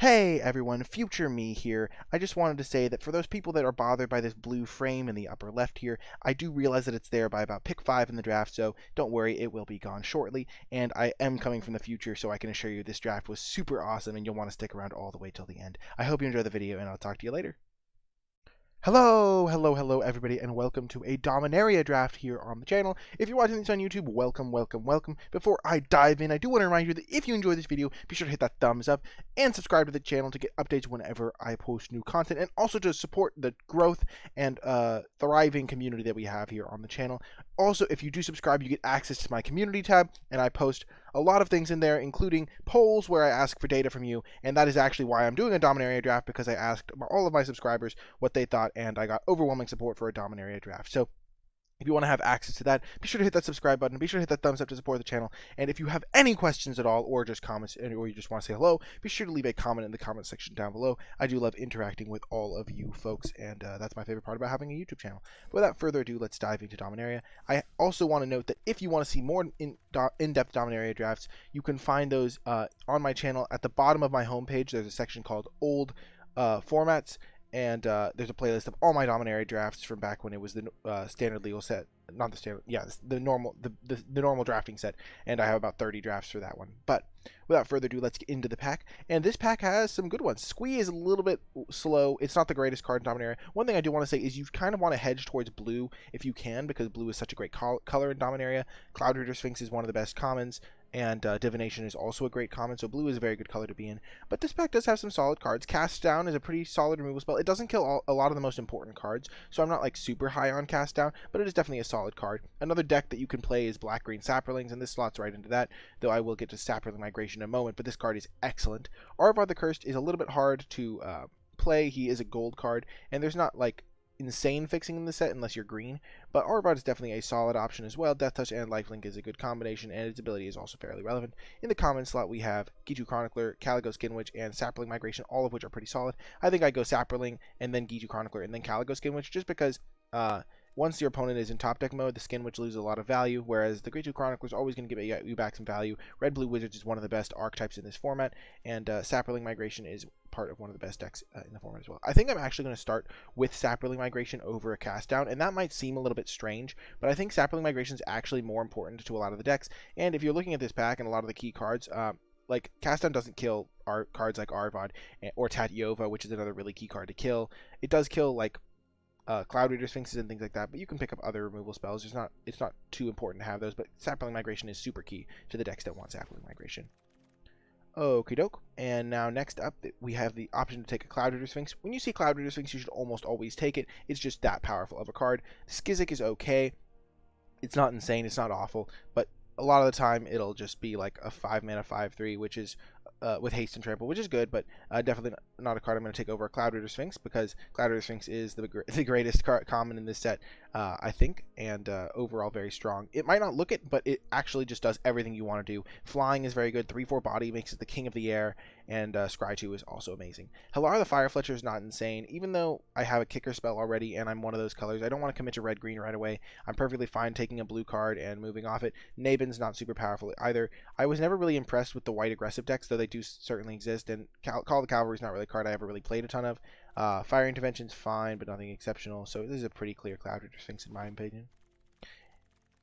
Hey everyone, future me here. I just wanted to say that for those people that are bothered by this blue frame in the upper left here, I do realize that it's there by about pick 5 in the draft, so don't worry, it will be gone shortly. And I am coming from the future, so I can assure you this draft was super awesome and you'll want to stick around all the way till the end. I hope you enjoy the video and I'll talk to you later. Hello everybody, and welcome to a Dominaria draft here on the channel. If you're watching this on YouTube, welcome. Before I dive in, I do want to remind you that if you enjoy this video, be sure to hit that thumbs up and subscribe to the channel to get updates whenever I post new content, and also to support the growth and thriving community that we have here on the channel. Also, if you do subscribe, you get access to my community tab, and I post a lot of things in there, including polls where I ask for data from you, and that is actually why I'm doing a Dominaria draft, because I asked all of my subscribers what they thought, and I got overwhelming support for a Dominaria draft. So if you want to have access to that, be sure to hit that subscribe button, be sure to hit that thumbs up to support the channel, and if you have any questions at all, or just comments, or you just want to say hello, be sure to leave a comment in the comment section down below. I do love interacting with all of you folks, and that's my favorite part about having a YouTube channel. But without further ado, let's dive into Dominaria. I also want to note that if you want to see more in-depth Dominaria drafts, you can find those on my channel. At the bottom of my homepage, there's a section called Old Formats, and there's a playlist of all my Dominaria drafts from back when it was the standard legal set, not the standard, yeah, the normal drafting set, and I have about 30 drafts for that one. But without further ado, let's get into the pack, and this pack has some good ones. Squee is a little bit slow. It's not the greatest card in Dominaria. One thing I do want to say is you kind of want to hedge towards blue if you can, because blue is such a great color in Dominaria. Cloud Reader Sphinx is one of the best commons, and Divination is also a great common, so blue is a very good color to be in. But this pack does have some solid cards. Cast Down is a pretty solid removal spell. It doesn't kill a lot of the most important cards, so I'm not like super high on Cast Down, but it is definitely a solid card. Another deck that you can play is Black-Green Saprolings, and this slots right into that, though I will get to Saproling Migration in a moment, but this card is excellent. Arvad the Cursed is a little bit hard to play. He is a gold card, and there's not like insane fixing in the set unless you're green, but Arvad is definitely a solid option as well. Death Touch and Lifelink is a good combination, and its ability is also fairly relevant. In the common slot, we have Gitu Chronicler, Caligo Skinwitch, and Saproling Migration, all of which are pretty solid. I think I go Saproling, and then Gitu Chronicler, and then Caligo Skinwitch, just because once your opponent is in top deck mode, the Skinwitch loses a lot of value, whereas the Gitu Chronicler is always going to give you back some value. Red-Blue Wizards is one of the best archetypes in this format, and Saproling Migration is part of one of the best decks in the format as well. I think I'm actually going to start with Saproling Migration over a Cast Down, and that might seem a little bit strange, but I think Saproling Migration is actually more important to a lot of the decks. And if you're looking at this pack and a lot of the key cards, like Cast Down doesn't kill cards like Arvad or Tatyova, which is another really key card to kill. It does kill like Cloud Reader Sphinxes and things like that, but you can pick up other removal spells. It's not too important to have those, but Saproling Migration is super key to the decks that want Saproling Migration. Okie doke. And now next up, we have the option to take a Cloud Reader Sphinx. When you see Cloud Reader Sphinx, you should almost always take it. It's just that powerful of a card. Skizik is okay. It's not insane. It's not awful, but a lot of the time it'll just be like a 5-mana 5/3, which is with haste and trample, which is good, but definitely not a card I'm going to take over a Cloud Reader Sphinx, because Cloud Reader Sphinx is the greatest common in this set, I think, and overall very strong. It might not look it, but it actually just does everything you want to do. Flying is very good. 3/4 body makes it the king of the air, and Scry 2 is also amazing. Halar the Fire Fletcher is not insane. Even though I have a kicker spell already and I'm one of those colors, I don't want to commit to red-green right away. I'm perfectly fine taking a blue card and moving off it. Nabin's not super powerful either. I was never really impressed with the white aggressive decks, though they do certainly exist, and Call the Cavalry is not really a card I ever really played a ton of. Fire Intervention's fine, but nothing exceptional, so this is a pretty clear Cloud Reader Sphinx in my opinion.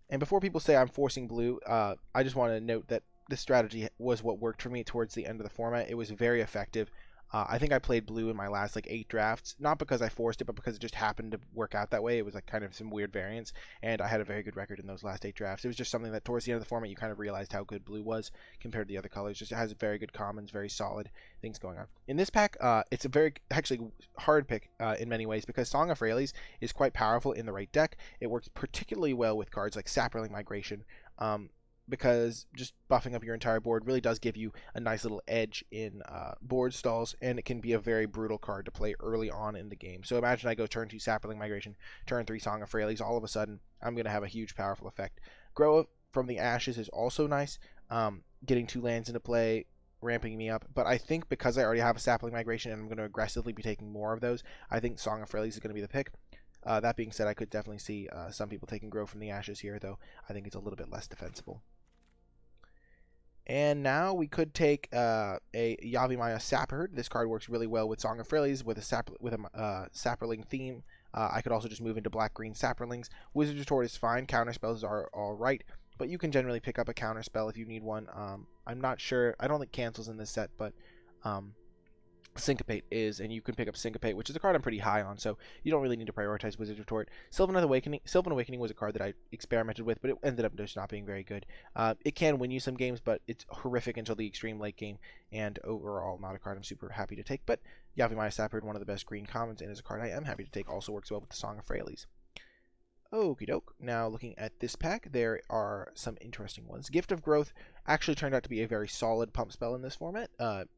And before people say I'm forcing blue, I just want to note that this strategy was what worked for me towards the end of the format. It was very effective. I think I played blue in my last like 8 drafts, not because I forced it, but because it just happened to work out that way. It was like kind of some weird variance, and I had a very good record in those last 8 drafts. It was just something that towards the end of the format you kind of realized how good blue was compared to the other colors. Just it has very good commons, very solid things going on. In this pack, it's a very actually hard pick in many ways, because Song of Freyalise is quite powerful in the right deck. It works particularly well with cards like Saproling Migration, because just buffing up your entire board really does give you a nice little edge in board stalls, and it can be a very brutal card to play early on in the game. So imagine I go turn 2 Saproling Migration, turn 3 Song of Freyalise, all of a sudden I'm going to have a huge powerful effect. Grow from the Ashes is also nice, getting 2 lands into play, ramping me up, but I think because I already have a Saproling Migration and I'm going to aggressively be taking more of those, I think Song of Freyalise is going to be the pick. That being said, I could definitely see some people taking Grow from the Ashes here, though I think it's a little bit less defensible. And now we could take a Yavimaya Sapherd. This card works really well with Song of Freyalise with a Saproling theme. I could also just move into black-green Saprolings. Wizard's Retort is fine. Counterspells are alright, but you can generally pick up a counterspell if you need one. I'm not sure. I don't think Cancel's in this set, but Syncopate is, and you can pick up Syncopate, which is a card I'm pretty high on, so you don't really need to prioritize Wizard's Retort. Sylvan Awakening was a card that I experimented with, but it ended up just not being very good. It can win you some games, but it's horrific until the extreme late game, and overall not a card I'm super happy to take. But Yavimaya Sapherd, one of the best green commons, and is a card I am happy to take. Also works well with the Song of Freyalise. Okie doke. Now looking at this pack, there are some interesting ones. Gift of Growth actually turned out to be a very solid pump spell in this format.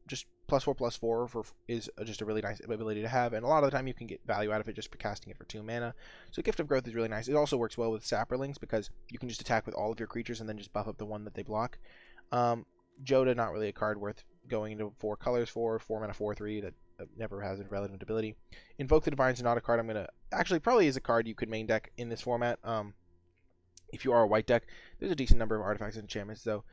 Just +4/+4 is just a really nice ability to have, and a lot of the time you can get value out of it just for casting it for 2 mana. So Gift of Growth is really nice. It also works well with Saprolings because you can just attack with all of your creatures and then just buff up the one that they block. Joda, not really a card worth going into 4 colors for. 4 mana 4/3 that never has a relevant ability. Invoke the Divine is not a card I'm gonna actually probably is a card you could main deck in this format. If you are a white deck, there's a decent number of artifacts and enchantments, though.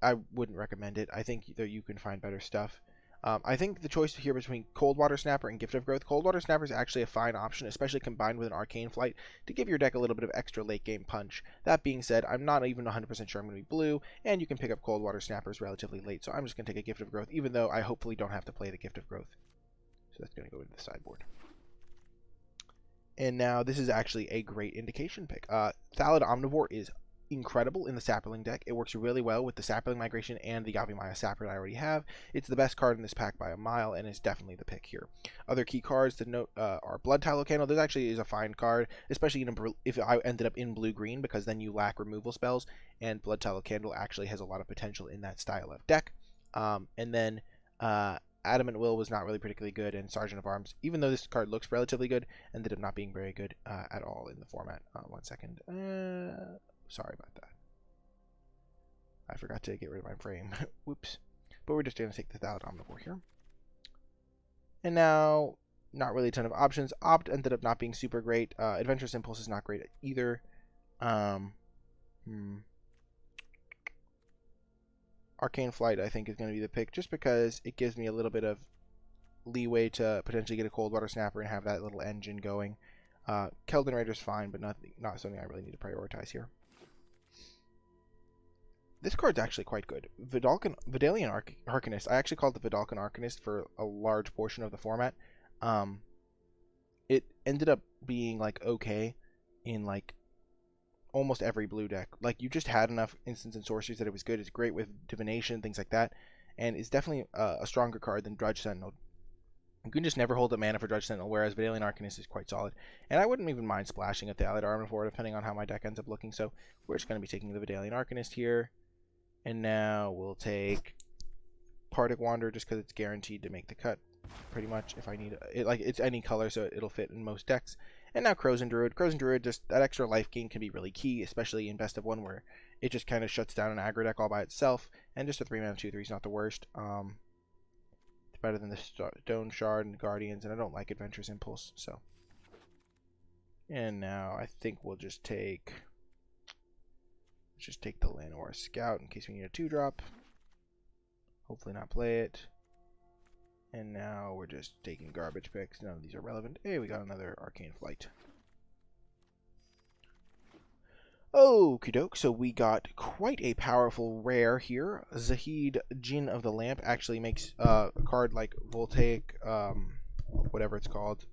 I wouldn't recommend it. I think that you can find better stuff. I think the choice here between Coldwater Snapper and Gift of Growth. Coldwater Snapper is actually a fine option, especially combined with an Arcane Flight, to give your deck a little bit of extra late game punch. That being said, I'm not even 100% sure I'm going to be blue, and you can pick up Coldwater Snappers relatively late, so I'm just going to take a Gift of Growth, even though I hopefully don't have to play the Gift of Growth. So that's going to go into the sideboard. And now this is actually a great indication pick. Thallid Omnivore is incredible in the Saproling deck. It works really well with the Saproling Migration and the Yavimaya Sapherd I already have. It's the best card in this pack by a mile, and it's definitely the pick here. Other key cards to note are Blood Tallow Candle. This actually is a fine card, especially if I ended up in blue-green, because then you lack removal spells, and Blood Tallow Candle actually has a lot of potential in that style of deck. And then Adamant Will was not really particularly good, and Sergeant of Arms, even though this card looks relatively good, ended up not being very good at all in the format. 1 second. Sorry about that. I forgot to get rid of my frame. Whoops. But we're just going to take the Thallid Omnivore here. And now, not really a ton of options. Opt ended up not being super great. Adventurous Impulse is not great either. Arcane Flight, I think, is going to be the pick, just because it gives me a little bit of leeway to potentially get a Coldwater Snapper and have that little engine going. Keldon Raider's fine, but not something I really need to prioritize here. This card's actually quite good. Vidalian Arcanist. I actually called the Vidalcan Arcanist for a large portion of the format. It ended up being like okay in like almost every blue deck. Like you just had enough instants and sorceries that it was good. It's great with divination, things like that, and it's definitely a stronger card than Drudge Sentinel. You can just never hold up mana for Drudge Sentinel, whereas Vidalian Arcanist is quite solid. And I wouldn't even mind splashing a Thallid Omnivore depending on how my deck ends up looking. So we're just going to be taking the Vidalian Arcanist here. And now we'll take Partic Wanderer just because it's guaranteed to make the cut, pretty much. If I need it, like it's any color, so it'll fit in most decks. And now Crows and Druid. Crows and Druid, just that extra life gain can be really key, especially in Best of 1 where it just kind of shuts down an aggro deck all by itself. And just a 3-mana 2/3 is not the worst. It's better than the Stone Shard and Guardians, and I don't like Adventurous Impulse, so. And now I think we'll just take. Just take the Llanowar Scout in case we need a 2-drop. Hopefully not play it. And now we're just taking garbage picks. None of these are relevant. Hey, we got another Arcane Flight. Okie doke, so we got quite a powerful rare here. Zahid, Djinn of the Lamp, actually makes a card like Voltaic, whatever it's called.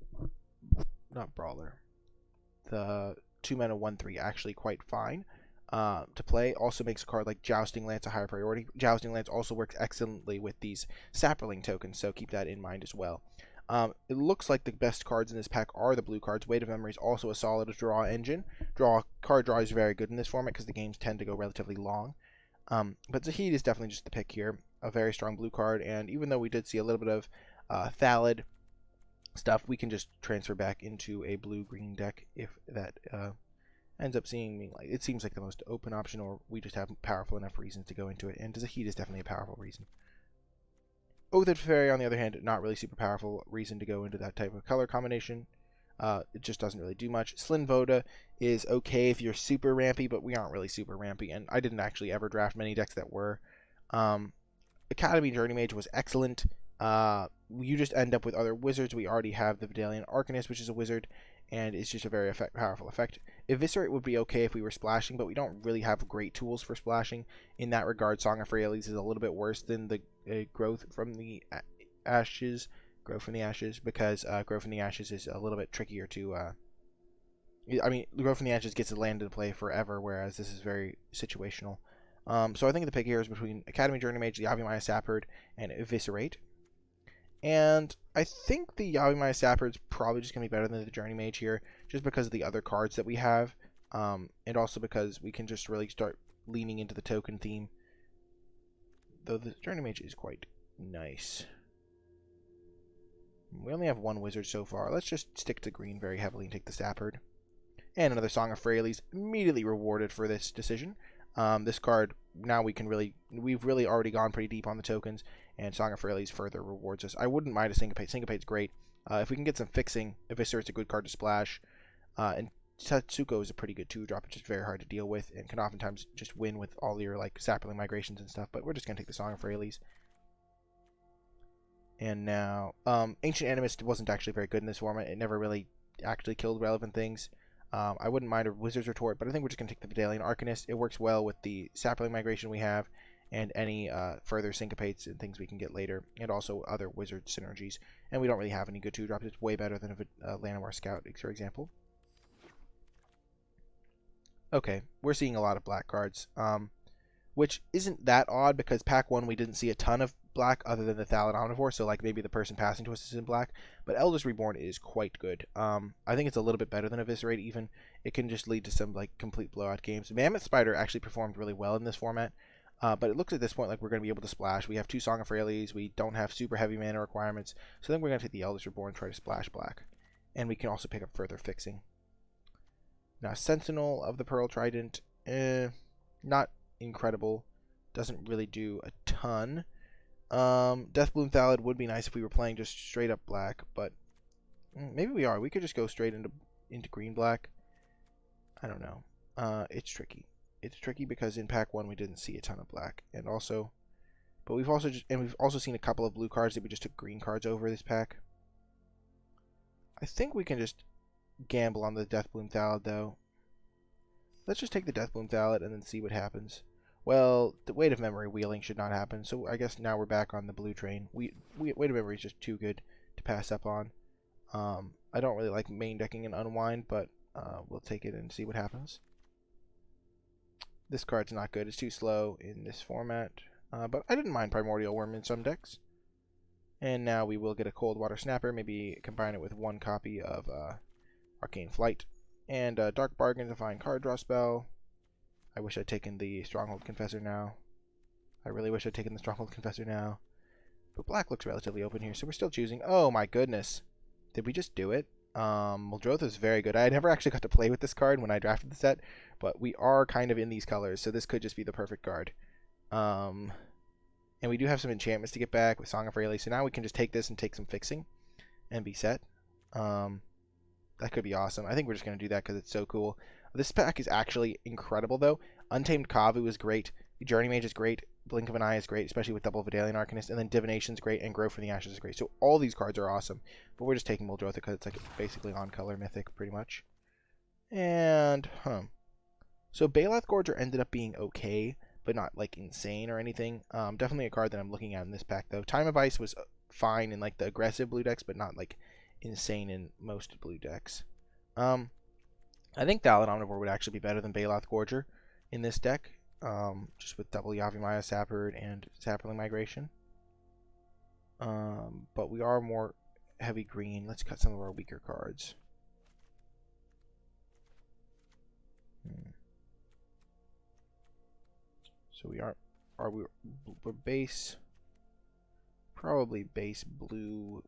Not Brawler. The 2-mana 1/3 actually quite fine. To play. Also makes a card like Jousting Lance a higher priority. Jousting Lance also works excellently with these Saproling tokens, so keep that in mind as well. It looks like the best cards in this pack are the blue cards. Weight of Memory is also a solid draw engine. Card draw is very good in this format because the games tend to go relatively long. But Zahid is definitely just the pick here. A very strong blue card, and even though we did see a little bit of Thallid stuff, we can just transfer back into a blue-green deck if that ends up seeming like it seems like the most open option, or we just have powerful enough reasons to go into it. And Zahid is definitely a powerful reason. Oath of Fairy, on the other hand, not really super powerful reason to go into that type of color combination. It just doesn't really do much. Slin Voda is okay if you're super rampy, but we aren't really super rampy, and I didn't actually ever draft many decks that were. Academy Journey Mage was excellent. You just end up with other wizards. We already have the Vidalian Arcanist, which is a wizard, and it's just a very powerful effect. Eviscerate would be okay if we were splashing, but we don't really have great tools for splashing. In that regard, Song of Freyalise is a little bit worse than the Growth from the Ashes. Grow from the Ashes, because Grow from the Ashes is a little bit trickier to... I mean, Grow from the Ashes gets to land into play forever, whereas this is very situational. So I think the pick here is between Academy Journey Mage, the Yavimaya Sapherd, and Eviscerate. And I think the Yavimaya Sapherd is probably just going to be better than the Journey Mage here, just because of the other cards that we have, and also because we can just really start leaning into the token theme. Though the Journey Mage is quite nice. We only have one wizard so far. Let's just stick to green very heavily and take the Sapherd. And another Song of Freyalise, immediately rewarded for this decision. This card, now we've really already gone pretty deep on the tokens, and Song of Freyalise further rewards us. I wouldn't mind a Syncopate. Syncopate's great. If we can get some fixing, Eviscerate's a good card to splash. And Tetsuko is a pretty good 2-drop. It's just very hard to deal with, and can oftentimes just win with all your like Sapperling migrations and stuff, but we're just going to take the Song of Freyalise. And now, Ancient Animist wasn't actually very good in this format. It never really actually killed relevant things. I wouldn't mind a Wizard's Retort, but I think we're just going to take the Vidalian Arcanist. It works well with the Sapperling migration we have, and any further Syncopates and things we can get later, and also other Wizard synergies. And we don't really have any good 2-drops. It's way better than a Llanowar Scout, for example. Okay, we're seeing a lot of black cards, which isn't that odd, because pack 1 we didn't see a ton of black other than the Thallid Omnivore, so like maybe the person passing to us is in black, but Eldest Reborn is quite good. I think it's a little bit better than Eviscerate even. It can just lead to some like complete blowout games. Mammoth Spider actually performed really well in this format, but it looks at this point like we're going to be able to splash. We have 2 Song of Freyalise, we don't have super heavy mana requirements, so then we're going to take the Eldest Reborn and try to splash black. And we can also pick up further fixing. Now Sentinel of the Pearl Trident, not incredible, doesn't really do a ton. Deathbloom Thallid would be nice if we were playing just straight up black, but maybe we are. We could just go straight into green black. I don't know. It's tricky. It's tricky because in pack 1 we didn't see a ton of black, and also, but we've also seen a couple of blue cards that we just took green cards over this pack. I think we can just gamble on the Deathbloom Thallid though. Let's just take the Deathbloom Thallid and then see what happens. Well, the Weight of Memory wheeling should not happen, so I guess now we're back on the blue train. Weight of Memory is just too good to pass up on. I don't really like main decking an Unwind, but we'll take it and see what happens. This card's not good. It's too slow in this format, but I didn't mind Primordial Worm in some decks. And now we will get a Cold Water Snapper, maybe combine it with 1 copy of Arcane Flight. And Dark Bargain to find card draw spell. I wish I'd taken the Stronghold Confessor now. I really wish I'd taken the Stronghold Confessor now. But black looks relatively open here, so we're still choosing. Oh my goodness. Did we just do it? Muldrotha is very good. I never actually got to play with this card when I drafted the set, but we are kind of in these colors, so this could just be the perfect card. And we do have some enchantments to get back with Song of Freyalise, so now we can just take this and take some fixing and be set. That could be awesome. I think we're just going to do that because it's so cool. This pack is actually incredible, though. Untamed Kavu is great. Journey Mage is great. Blink of an Eye is great, especially with double Vidalian Arcanist. And then Divination is great, and Grow from the Ashes is great. So all these cards are awesome. But we're just taking Muldrotha because it's like basically on-color mythic, pretty much. And, so Baloth Gorger ended up being okay, but not like insane or anything. Definitely a card that I'm looking at in this pack, though. Time of Ice was fine in like the aggressive blue decks, but not like insane in most blue decks. I think Thallid Omnivore would actually be better than Baloth Gorger in this deck, just with double Yavimaya Sapherd and Sapperling Migration. But we are more heavy green. Let's cut some of our weaker cards. So we're base, probably base blue,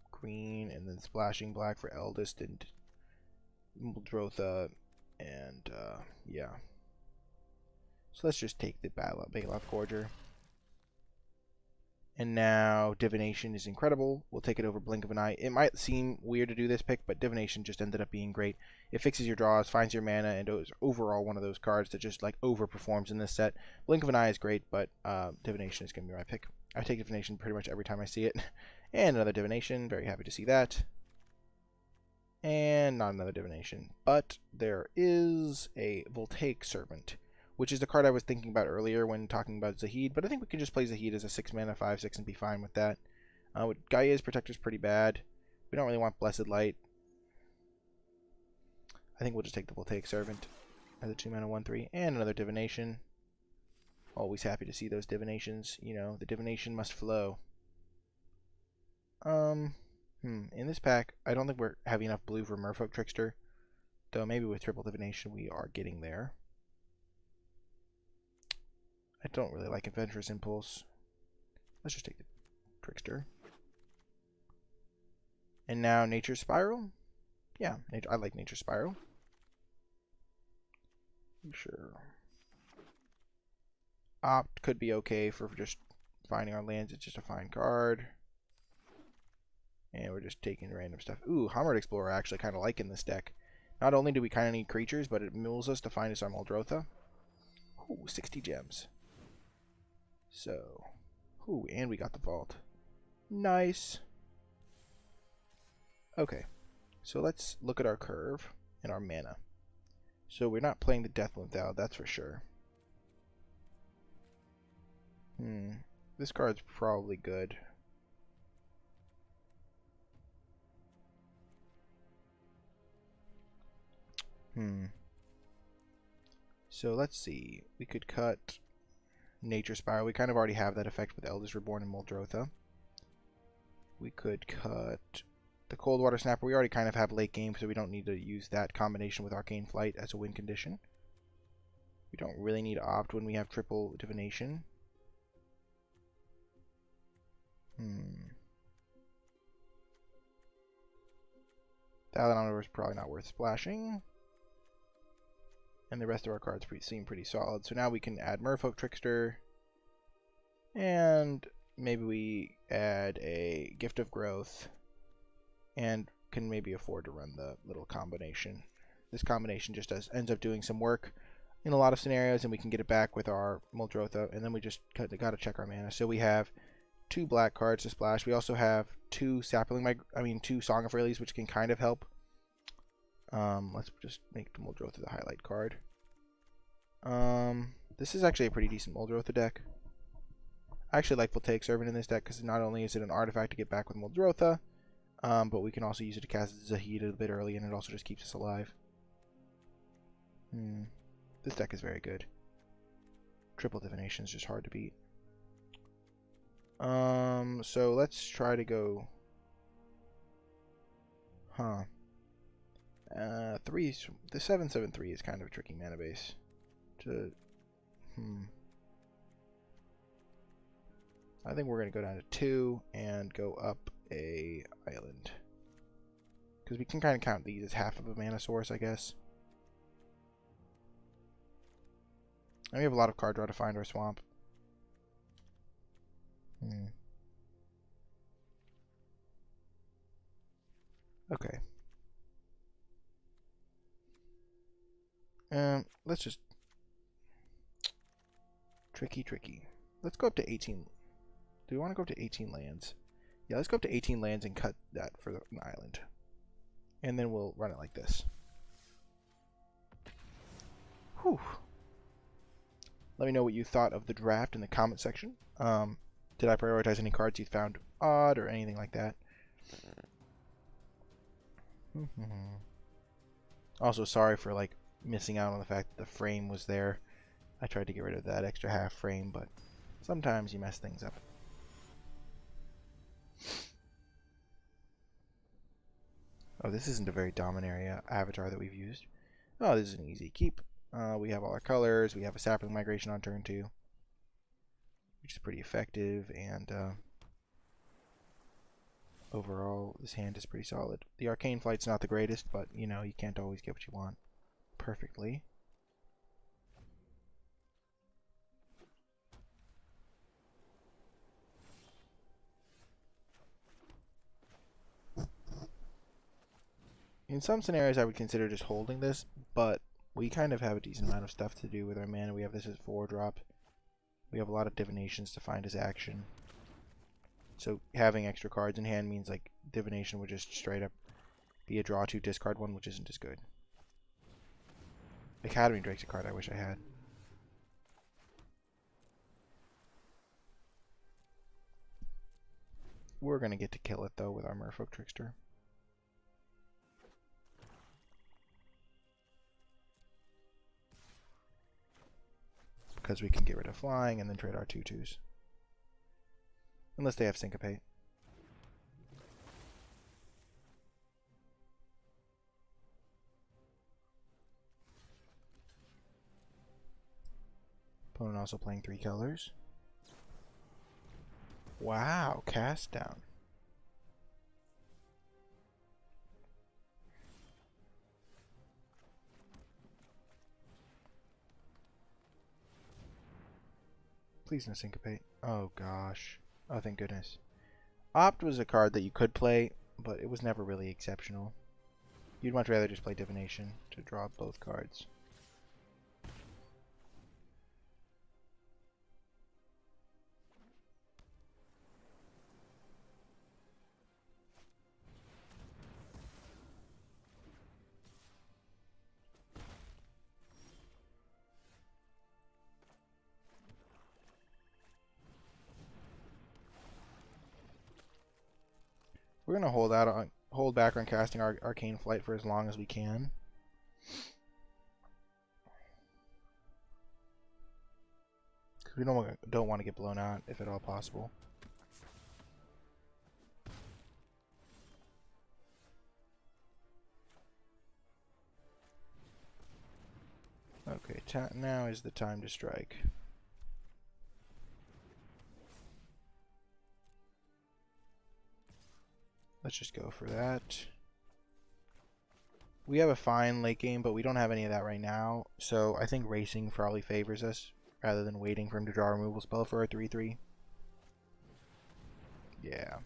green, and then splashing black for Eldest and Muldrotha, and yeah. So let's just take the Baloth Gorger. And now Divination is incredible. We'll take it over Blink of an Eye. It might seem weird to do this pick, but Divination just ended up being great. It fixes your draws, finds your mana, and is overall one of those cards that just like overperforms in this set. Blink of an Eye is great, but Divination is going to be my pick. I take Divination pretty much every time I see it. And another Divination. Very happy to see that. And not another Divination. But there is a Voltaic Servant, which is the card I was thinking about earlier when talking about Zahid, but I think we can just play Zahid as a 6-mana 5/6 and be fine with that. Gaia's Protector's pretty bad. We don't really want Blessed Light. I think we'll just take the Voltaic Servant as a 2-mana 1/3 and another Divination. Always happy to see those Divinations. You know, the Divination must flow. In this pack, I don't think we're having enough blue for Merfolk Trickster, though maybe with triple Divination we are getting there. I don't really like Adventurous Impulse. Let's just take the Trickster. And now Nature's Spiral. Yeah, I like Nature's Spiral. Sure. Opt could be okay for just finding our lands. It's just a fine card. And we're just taking random stuff. Ooh, Hammered Explorer I actually kind of like in this deck. Not only do we kind of need creatures, but it mills us to find us our Muldrotha. Ooh, 60 gems. So, ooh, and we got the vault. Nice. Okay, so let's look at our curve and our mana. So we're not playing the Death Lymph out, that's for sure. This card's probably good. So let's see. We could cut Nature Spiral. We kind of already have that effect with Eldest Reborn and Muldrotha. We could cut the Coldwater Snapper. We already kind of have late game, so we don't need to use that combination with Arcane Flight as a win condition. We don't really need to opt when we have triple Divination. Thalanon is probably not worth splashing. And the rest of our cards seem pretty solid. So now we can add Merfolk Trickster. And maybe we add a Gift of Growth. And can maybe afford to run the little combination. This combination just ends up doing some work in a lot of scenarios. And we can get it back with our Muldrotha. And then we just got to check our mana. So we have 2 black cards to splash. We also have 2 2 Song of Release, which can kind of help. Let's just make the Muldrotha the highlight card. This is actually a pretty decent Muldrotha deck. I actually like Voltaic Servant in this deck because not only is it an artifact to get back with Muldrotha, but we can also use it to cast Zahid a bit early, and it also just keeps us alive. This deck is very good. Triple Divination is just hard to beat. So let's try to go. The 7/7/3 is kind of a tricky mana base. I think we're gonna go down to 2 and go up a island, because we can kind of count these as half of a mana source, I guess. And we have a lot of card draw to find our swamp. Okay. Let's just tricky. Let's go up to 18. Do we want to go up to 18 lands? Yeah, let's go up to 18 lands and cut that for an island. And then we'll run it like this. Whew. Let me know what you thought of the draft in the comment section. Did I prioritize any cards you found odd or anything like that? Also, sorry for like missing out on the fact that the frame was there. I tried to get rid of that extra half frame, but sometimes you mess things up. Oh, this isn't a very Dominaria avatar that we've used. Oh, this is an easy keep. We have all our colors. We have a Sapling Migration on turn 2, which is pretty effective, and overall, this hand is pretty solid. The Arcane Flight's not the greatest, but, you know, you can't always get what you want perfectly. In some scenarios, I would consider just holding this, but we kind of have a decent amount of stuff to do with our mana. We have this as 4-drop. We have a lot of divinations to find as action. So having extra cards in hand means like divination would just straight up be a draw 2 discard 1, which isn't as good. Academy Drake's a card I wish I had. We're gonna get to kill it though with our Merfolk Trickster. Because we can get rid of flying and then trade our 2/2s. Unless they have Syncopate. Opponent also playing 3 colors. Wow, cast down. Please no Syncopate. Oh gosh. Oh, thank goodness. Opt was a card that you could play, but it was never really exceptional. You'd much rather just play Divination to draw both cards. We're gonna hold back on casting our Arcane Flight for as long as we can. Because we don't want to get blown out if at all possible. Okay, now is the time to strike. Let's just go for that. We have a fine late game, but we don't have any of that right now. So I think racing probably favors us rather than waiting for him to draw a removal spell for our 3/3. Yeah.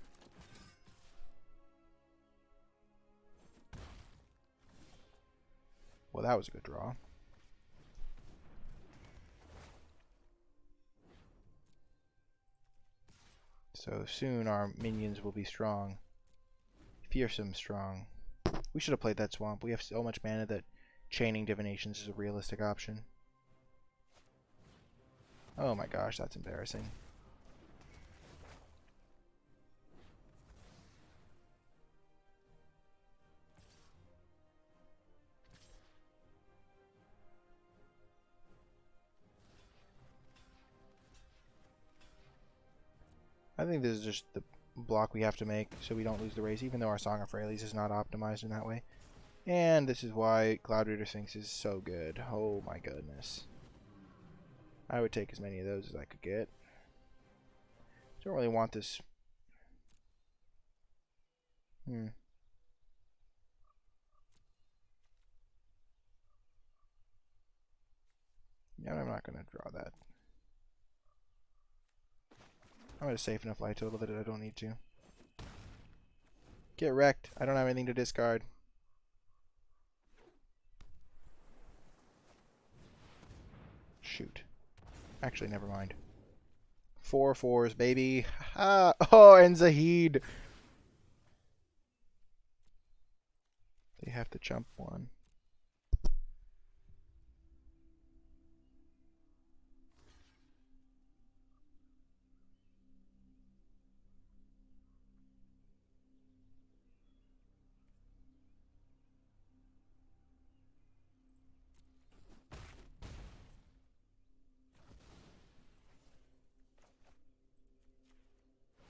Well, that was a good draw. So soon our minions will be strong. Fearsome strong. We should have played that swamp. We have so much mana that chaining divinations is a realistic option. Oh my gosh, that's embarrassing. I think this is just the block we have to make so we don't lose the race, even though our Song of Freyalise is not optimized in that way. And this is why Cloud Reader Sphinx is so good. Oh my goodness. I would take as many of those as I could get. Don't really want this. Yeah, I'm not going to draw that. I'm at a safe enough light total that I don't need to. Get wrecked. I don't have anything to discard. Shoot. Actually, never mind. 4 4s, baby. Ah, oh, and Zahid. They have to jump one.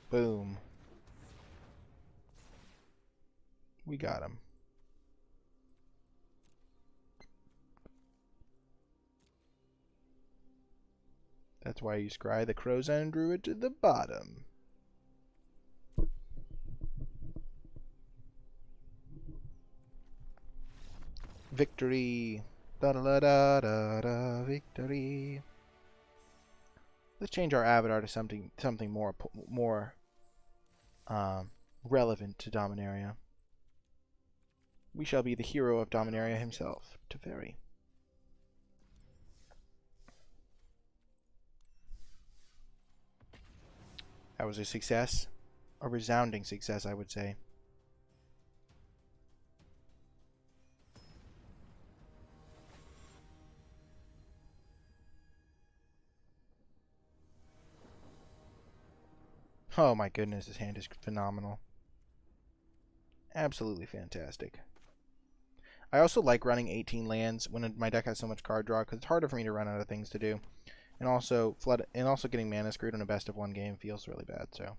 Boom. We got him. That's why you scry the Crozan Druid to the bottom. Victory. Da da da da da da. Victory. Let's change our avatar to something more relevant to Dominaria. We shall be the hero of Dominaria himself, Teferi. That was a success. A resounding success, I would say. Oh my goodness, this hand is phenomenal. Absolutely fantastic. I also like running 18 lands when my deck has so much card draw, because it's harder for me to run out of things to do. And also getting mana screwed in a best of one game feels really bad, so.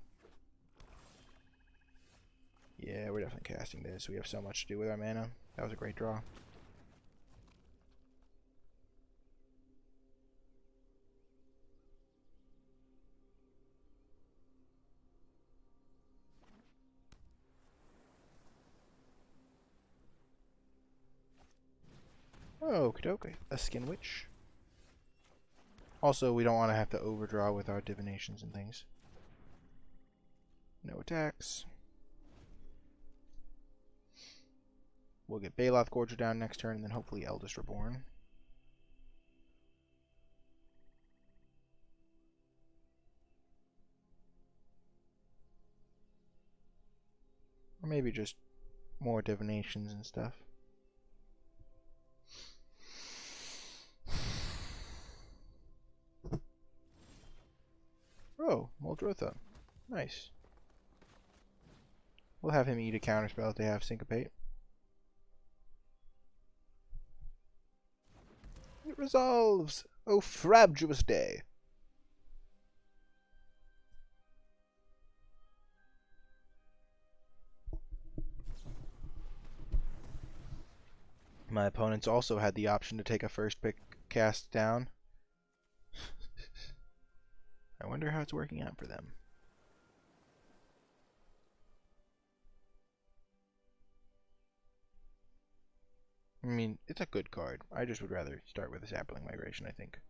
Yeah, we're definitely casting this. We have so much to do with our mana. That was a great draw. Okie dokie. A Skin Witch. Also, we don't want to have to overdraw with our divinations and things. No attacks. We'll get Baloth Gorger down next turn, and then hopefully Eldest Reborn. Or maybe just more divinations and stuff. Oh, Muldrotha. Nice. We'll have him eat a counterspell if they have Syncopate. It resolves! Oh, frabjous day! My opponents also had the option to take a first pick cast down. I wonder how it's working out for them. I mean, it's a good card. I just would rather start with a Sapling Migration, I think.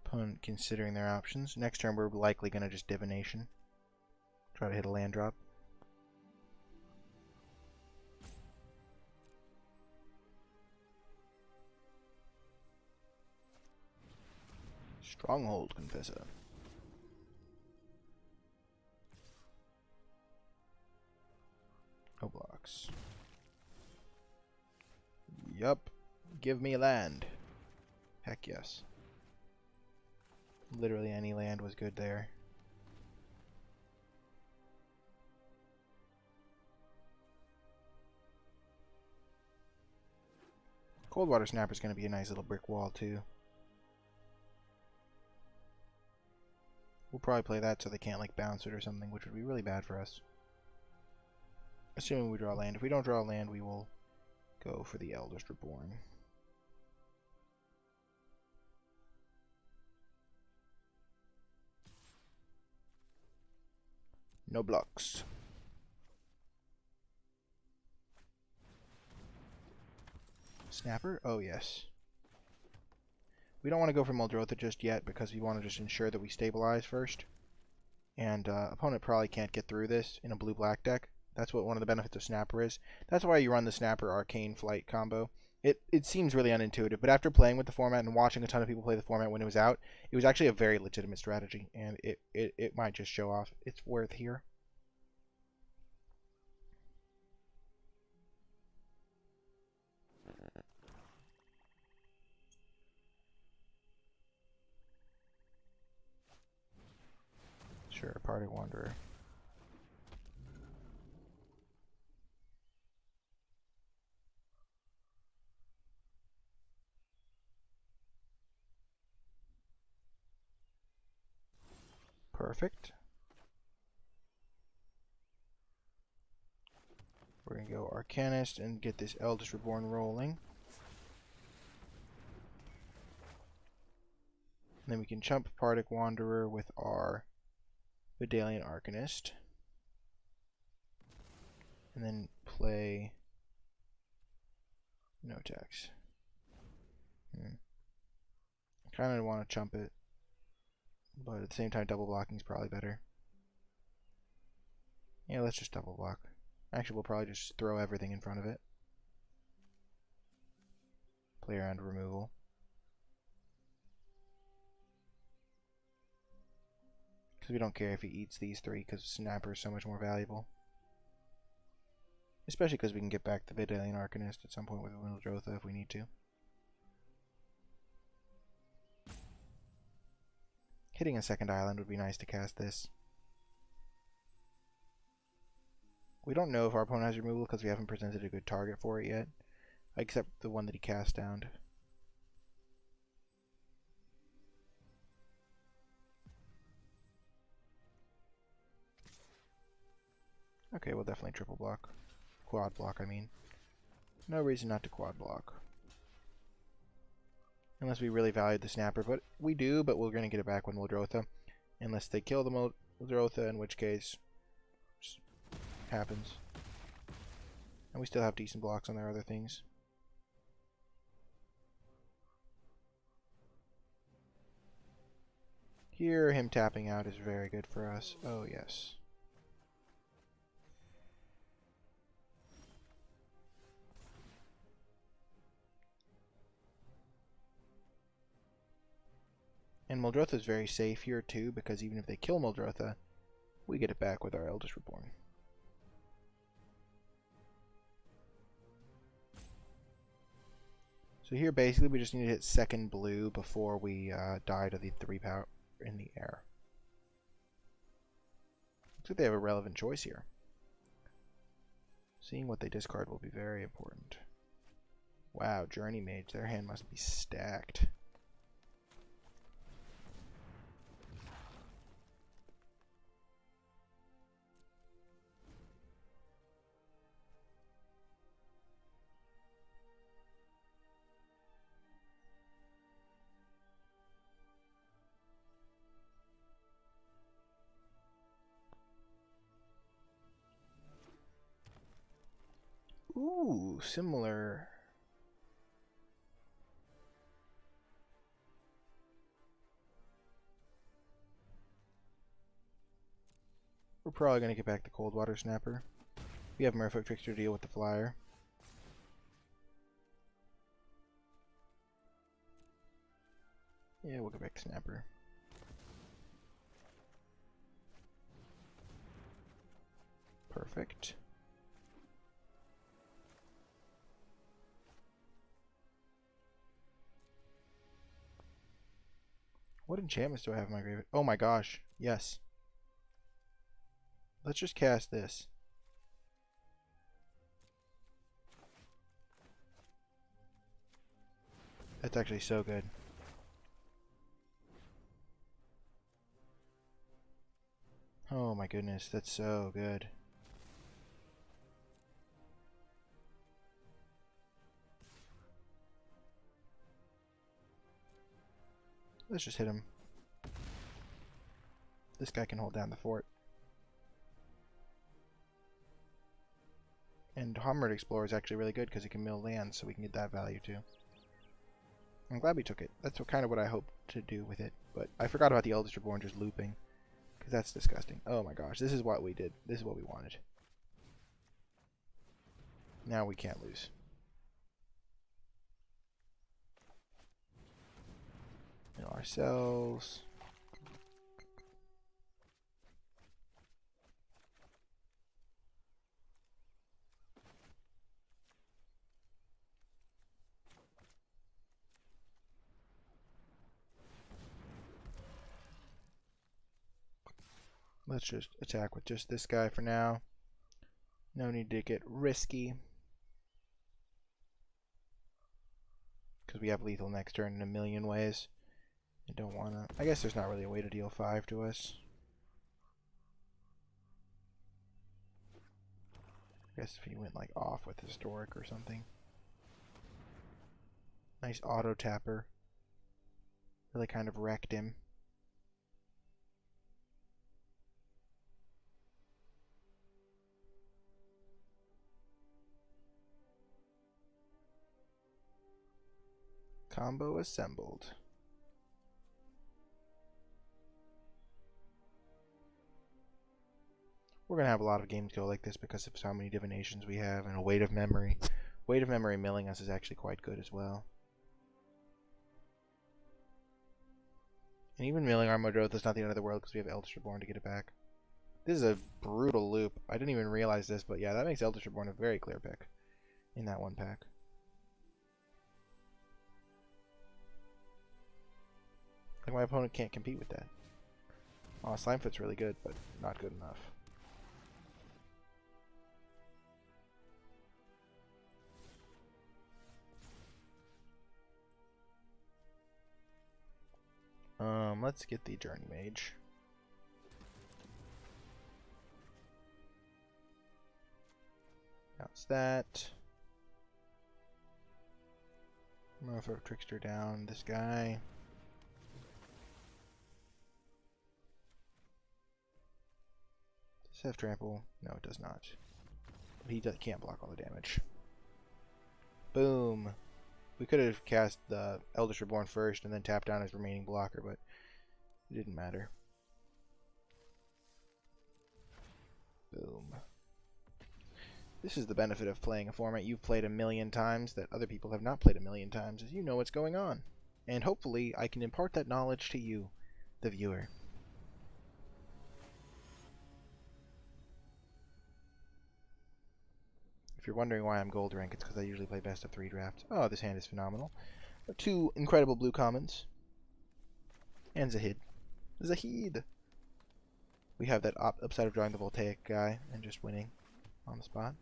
Opponent considering their options. Next turn, we're likely going to just Divination. Try to hit a land drop. Stronghold Confessor. No blocks. Yup. Give me land. Heck yes. Literally any land was good there. Coldwater Snapper is going to be a nice little brick wall too. We'll probably play that so they can't like bounce it or something, which would be really bad for us. Assuming we draw land. If we don't draw land, we will go for the Eldest Reborn. No blocks. Snapper? Oh, yes. We don't want to go for Muldrotha just yet because we want to just ensure that we stabilize first. And opponent probably can't get through this in a blue-black deck. That's what one of the benefits of Snapper is. That's why you run the Snapper Arcane Flight combo. It seems really unintuitive, but after playing with the format and watching a ton of people play the format when it was out, it was actually a very legitimate strategy, and it might just show off its worth here. Sure, Party Wanderer. Perfect. We're going to go Arcanist and get this Eldest Reborn rolling. And then we can chump Partic Wanderer with our Vidalian Arcanist. And then play No attacks. Kind of want to chump it, but at the same time, double blocking is probably better. Yeah, let's just double block. Actually, we'll probably just throw everything in front of it. Play around removal. Because we don't care if he eats these three, because Snapper is so much more valuable. Especially because we can get back the Vidalian Arcanist at some point with Wildrotha if we need to. Hitting a second island would be nice to cast this. We don't know if our opponent has removal because we haven't presented a good target for it yet. Except the one that he cast down. Okay, we'll definitely triple block. Quad block, I mean. No reason not to quad block. Unless we really valued the Snapper, but we do, but we're going to get it back when Wildrotha. Unless they kill the Wildrotha, in which case happens. And we still have decent blocks on their other things. Here, him tapping out is very good for us. Oh, yes. And Muldrotha is very safe here too, because even if they kill Muldrotha, we get it back with our Eldest Reborn. So here basically we just need to hit second blue before we die to the 3 power in the air. Looks like they have a relevant choice here. Seeing what they discard will be very important. Wow, Journey Mage, their hand must be stacked. Ooh, similar. We're probably going to get back the Coldwater Snapper. We have Merfolk Trickster to deal with the Flyer. Yeah, we'll get back the Snapper. Perfect. What enchantments do I have in my graveyard? Oh my gosh, yes. Let's just cast this. That's actually so good. Oh my goodness, that's so good. Let's just hit him. This guy can hold down the fort. And Homeward Explorer is actually really good because he can mill land, so we can get that value too. I'm glad we took it. That's kind of what I hoped to do with it. But I forgot about the Eldest Reborn just looping. Because that's disgusting. Oh my gosh, this is what we did. This is what we wanted. Now we can't lose. Mill ourselves. Let's just attack with just this guy for now. No need to get risky. Because we have lethal next turn in a million ways. I don't want to... I guess there's not really a way to deal 5 to us. I guess if he went like off with Historic or something. Nice auto tapper. Really kind of wrecked him. Combo assembled. We're going to have a lot of games go like this because of how many divinations we have and a weight of memory. Weight of memory milling us is actually quite good as well. And even milling our Modroth is not the end of the world because we have Eldritch Reborn to get it back. This is a brutal loop. I didn't even realize this, but yeah, that makes Eldritch Reborn a very clear pick in that one pack. Like, my opponent can't compete with that. Oh, Slimefoot's really good, but not good enough. Let's get the Journey Mage. That's that. I'm gonna throw Trickster down. This guy. Does it have trample? No, it does not. But he can't block all the damage. Boom. We could have cast the Eldritch Reborn first and then tapped down his remaining blocker, but it didn't matter. Boom. This is the benefit of playing a format you've played a million times that other people have not played a million times, is you know what's going on. And hopefully I can impart that knowledge to you, the viewer. If you're wondering why I'm gold rank, it's because I usually play best of 3 drafts. Oh, this hand is phenomenal. 2 incredible blue commons. And Zahid. Zahid! We have that upside of drawing the Voltaic guy and just winning on the spot.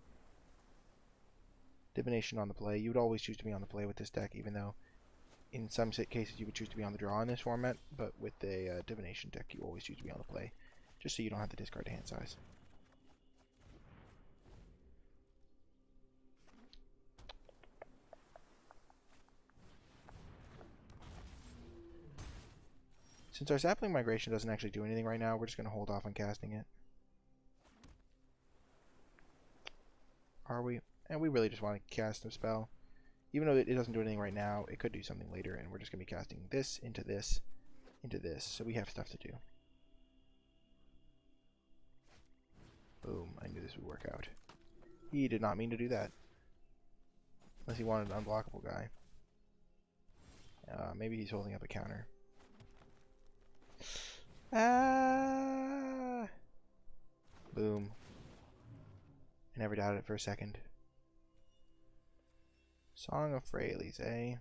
Divination on the play. You would always choose to be on the play with this deck, even though in some cases you would choose to be on the draw in this format, but with a Divination deck you always choose to be on the play, just so you don't have to discard hand size. Since our sapling migration doesn't actually do anything right now, we're just going to hold off on casting it. Are we? And we really just want to cast a spell. Even though it doesn't do anything right now, it could do something later, and we're just going to be casting this, into this, into this. So we have stuff to do. Boom. I knew this would work out. He did not mean to do that. Unless he wanted an unblockable guy. Maybe he's holding up a counter. Ah! Boom. I never doubted it for a second. Song of Freyalise, eh?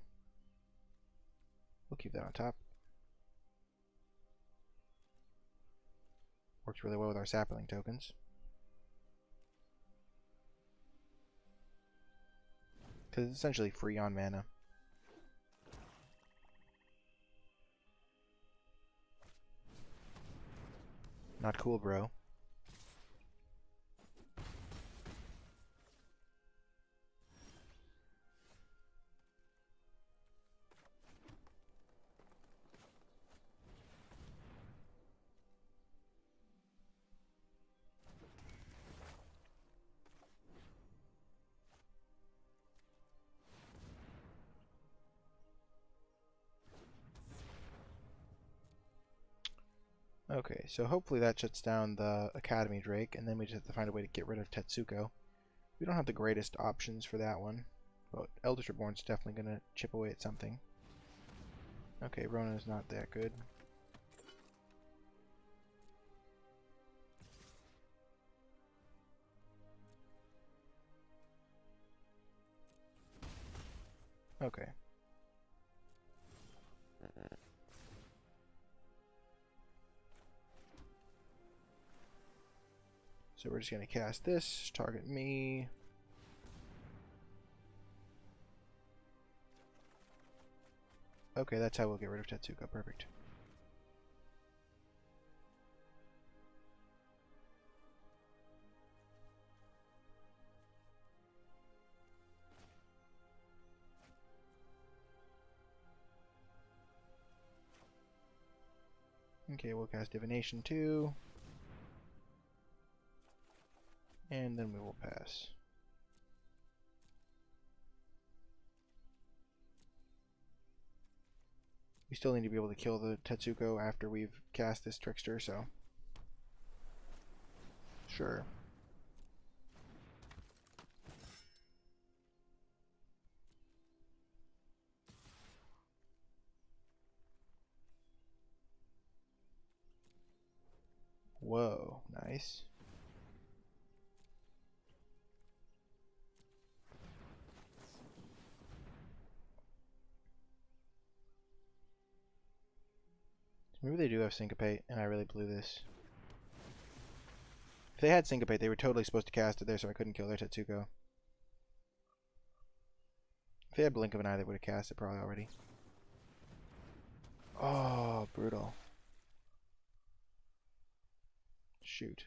We'll keep that on top. Works really well with our sapling tokens. Because it's essentially free on mana. Not cool, bro. Okay, so hopefully that shuts down the Academy Drake, and then we just have to find a way to get rid of Tetsuko. We don't have the greatest options for that one, but Eldritch Reborn's definitely going to chip away at something. Okay, Rona's not that good. Okay. So we're just going to cast this, target me. Okay, that's how we'll get rid of Tetsuko. Perfect. Okay, we'll cast Divination too. And then we will pass. We still need to be able to kill the Tetsuko after we've cast this Trickster, so... Sure. Whoa, nice. Maybe they do have Syncopate, and I really blew this. If they had Syncopate, they were totally supposed to cast it there, so I couldn't kill their Tetsuko. If they had Blink of an Eye, they would have cast it probably already. Oh, brutal. Shoot.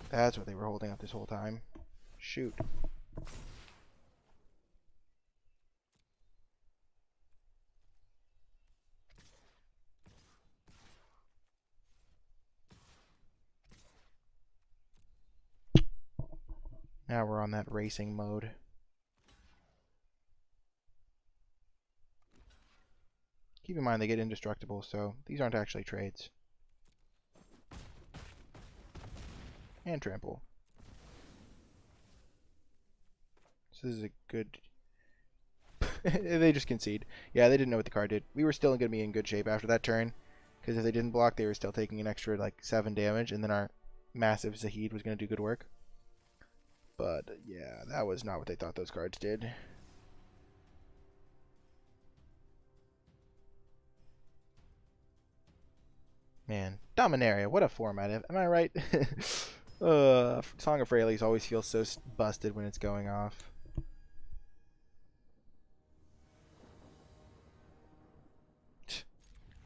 That's what they were holding up this whole time. Shoot. Now we're on that racing mode. Keep in mind they get indestructible, so these aren't actually trades. And trample. So this is a good... They just concede. Yeah, they didn't know what the card did. We were still going to be in good shape after that turn, because if they didn't block, they were still taking an extra, like, 7 damage, and then our massive Zahid was going to do good work. But, yeah, that was not what they thought those cards did. Man, Dominaria, what a format. Am I right? Song of Fraley's always feels so busted when it's going off.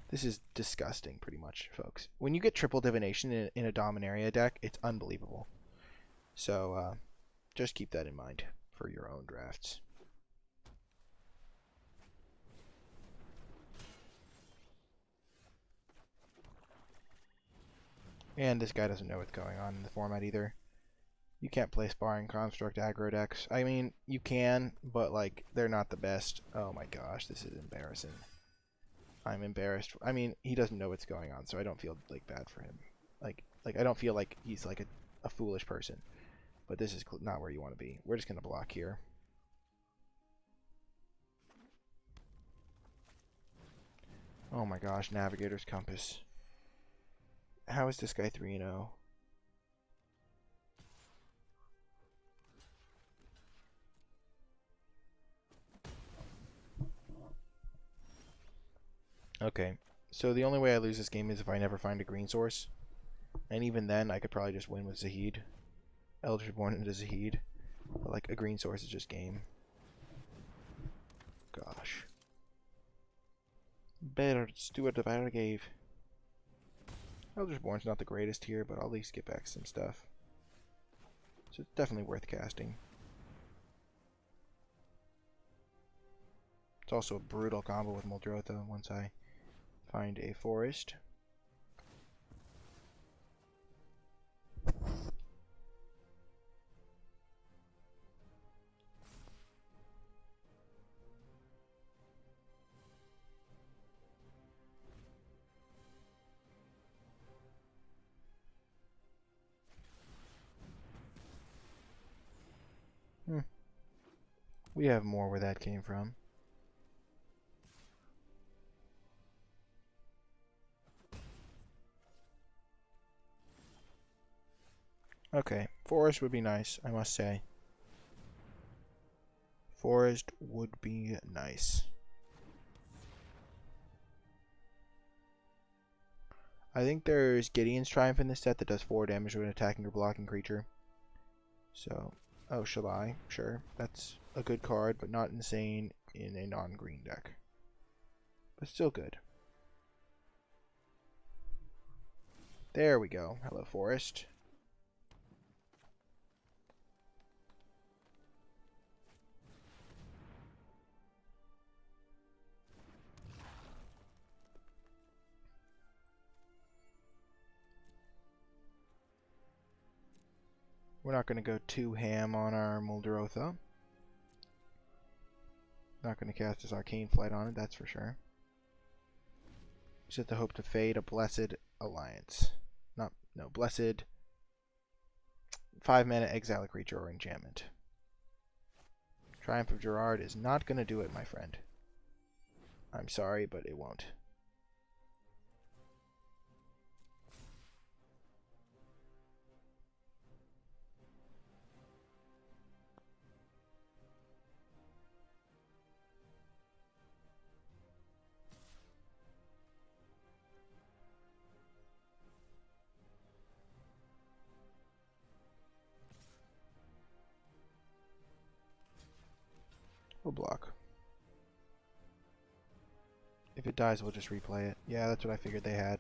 This is disgusting, pretty much, folks. When you get triple divination in a Dominaria deck, it's unbelievable. So, just keep that in mind for your own drafts. And this guy doesn't know what's going on in the format either. You can't play Sparring Construct aggro decks. I mean, you can, but, like, they're not the best. Oh my gosh, this is embarrassing. I'm embarrassed. I mean, he doesn't know what's going on, so I don't feel, like, bad for him. Like I don't feel like he's, like, a foolish person. But this is not where you want to be. We're just going to block here. Oh my gosh, Navigator's Compass. How is this guy 3-0? Okay, so the only way I lose this game is if I never find a green source. And even then, I could probably just win with Zahid. Eldritch Born into Zahid. But, like, a green source is just game. Gosh. Better Steward of Argave. Eldritch Born's not the greatest here, but I'll at least get back some stuff. So it's definitely worth casting. It's also a brutal combo with Muldrotha once I find a forest. We have more where that came from. Okay, forest would be nice, I must say. Forest would be nice. I think there's Gideon's Triumph in this set that does 4 damage to an attacking or blocking creature. So, oh, shall I? Sure, that's a good card, but not insane in a non-green deck. But still good. There we go. Hello, forest. We're not going to go too ham on our Muldrotha. Not going to cast his Arcane Flight on it, that's for sure. Set the hope to fade a Blessed Alliance. No, Blessed 5-mana exile a creature or enchantment. Triumph of Gerard is not going to do it, my friend. I'm sorry, but it won't. We'll block. If it dies, we'll just replay it. Yeah, that's what I figured they had.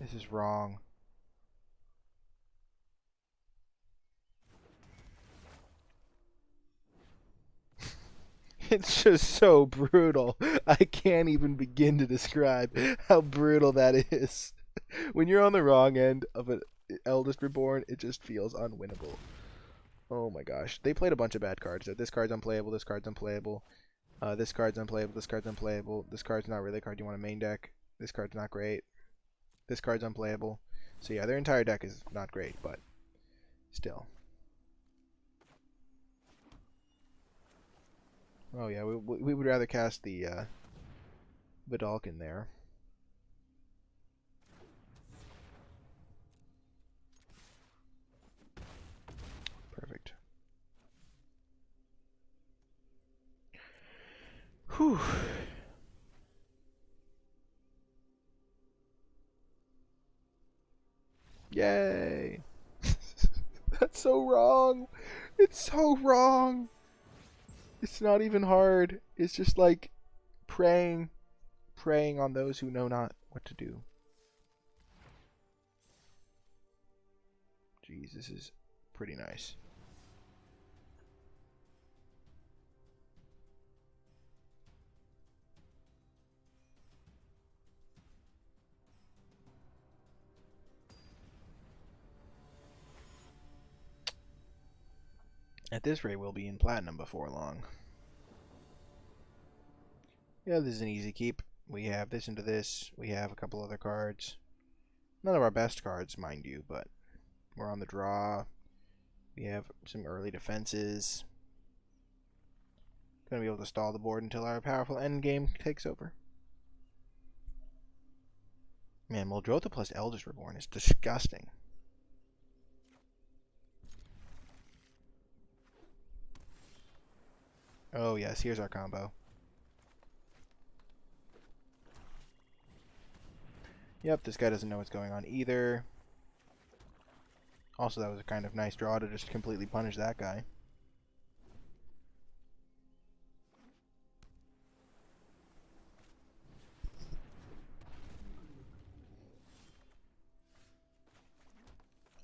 This is wrong. It's just so brutal. I can't even begin to describe how brutal that is. When you're on the wrong end of an Eldest Reborn, it just feels unwinnable. Oh my gosh. They played a bunch of bad cards. This card's unplayable, this card's unplayable. This card's unplayable, this card's unplayable. This card's not really a card you want to main deck. This card's not great. This card's unplayable. So yeah, their entire deck is not great, but still. Oh yeah, we would rather cast the Vidalkin there. Perfect. Whew. Yay! That's so wrong! It's so wrong! It's not even hard. It's just like preying on those who know not what to do. Jeez, this is pretty nice. At this rate, we'll be in Platinum before long. Yeah, this is an easy keep. We have this into this. We have a couple other cards. None of our best cards, mind you, but we're on the draw. We have some early defenses. Gonna be able to stall the board until our powerful endgame takes over. Man, Muldrotha plus Eldest Reborn is disgusting. Oh yes, here's our combo. Yep, this guy doesn't know what's going on either. Also, that was a kind of nice draw to just completely punish that guy.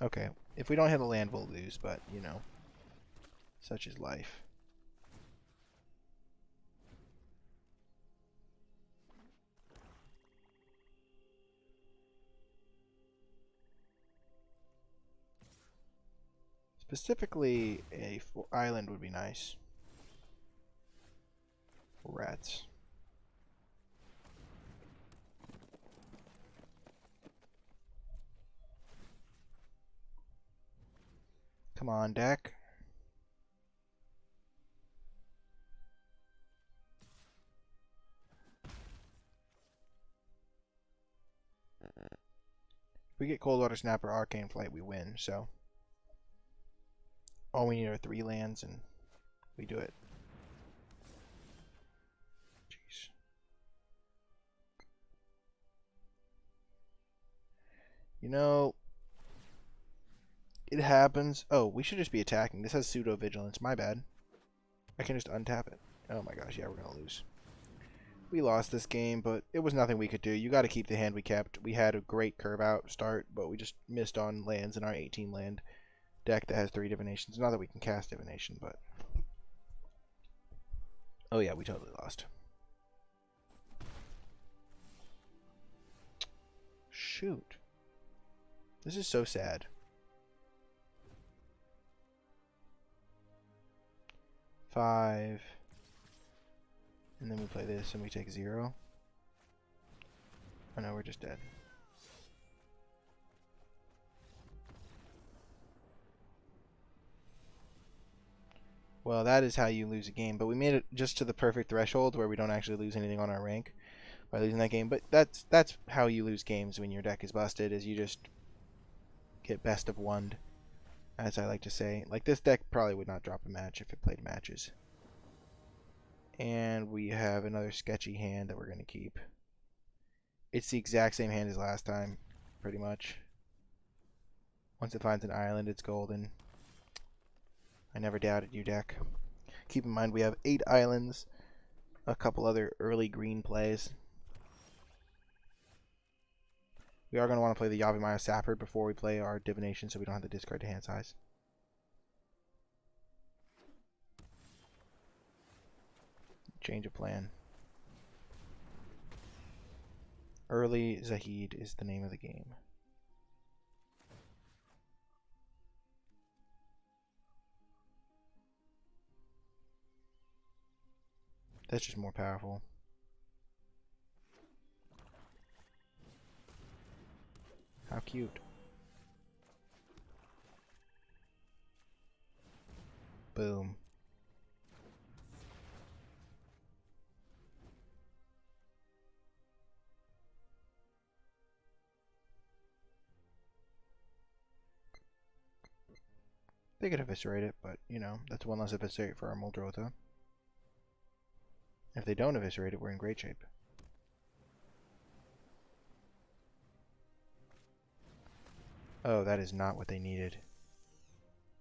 Okay, if we don't hit a land, we'll lose, but, you know, such is life. Specifically, a island would be nice. Rats. Come on, deck. If we get Coldwater Snapper, Arcane Flight, we win, so all we need are 3 lands, and we do it. Jeez. You know, it happens. Oh, we should just be attacking. This has Pseudo Vigilance. My bad. I can just untap it. Oh my gosh, yeah, we're going to lose. We lost this game, but it was nothing we could do. You got to keep the hand we kept. We had a great curve out start, but we just missed on lands in our 18 land deck that has 3 divinations. Not that we can cast divination, but oh yeah, we totally lost. shoot. This is so sad. 5. And then we play this and we take 0. Oh no, we're just dead. Well, that is how you lose a game, but we made it just to the perfect threshold where we don't actually lose anything on our rank by losing that game. But that's how you lose games when your deck is busted, is you just get best of one, as I like to say. Like, this deck probably would not drop a match if it played matches. And we have another sketchy hand that we're going to keep. It's the exact same hand as last time, pretty much. Once it finds an island, it's golden. I never doubted you, deck. Keep in mind we have 8 islands, a couple other early green plays. We are going to want to play the Yavimaya Sapper before we play our Divination, so we don't have to discard to hand size. Change of plan. Early Zahid is the name of the game. That's just more powerful. How cute. Boom. They could eviscerate it, but, you know, that's one less eviscerate for our Muldrotha. If they don't eviscerate it, we're in great shape. Oh, that is not what they needed.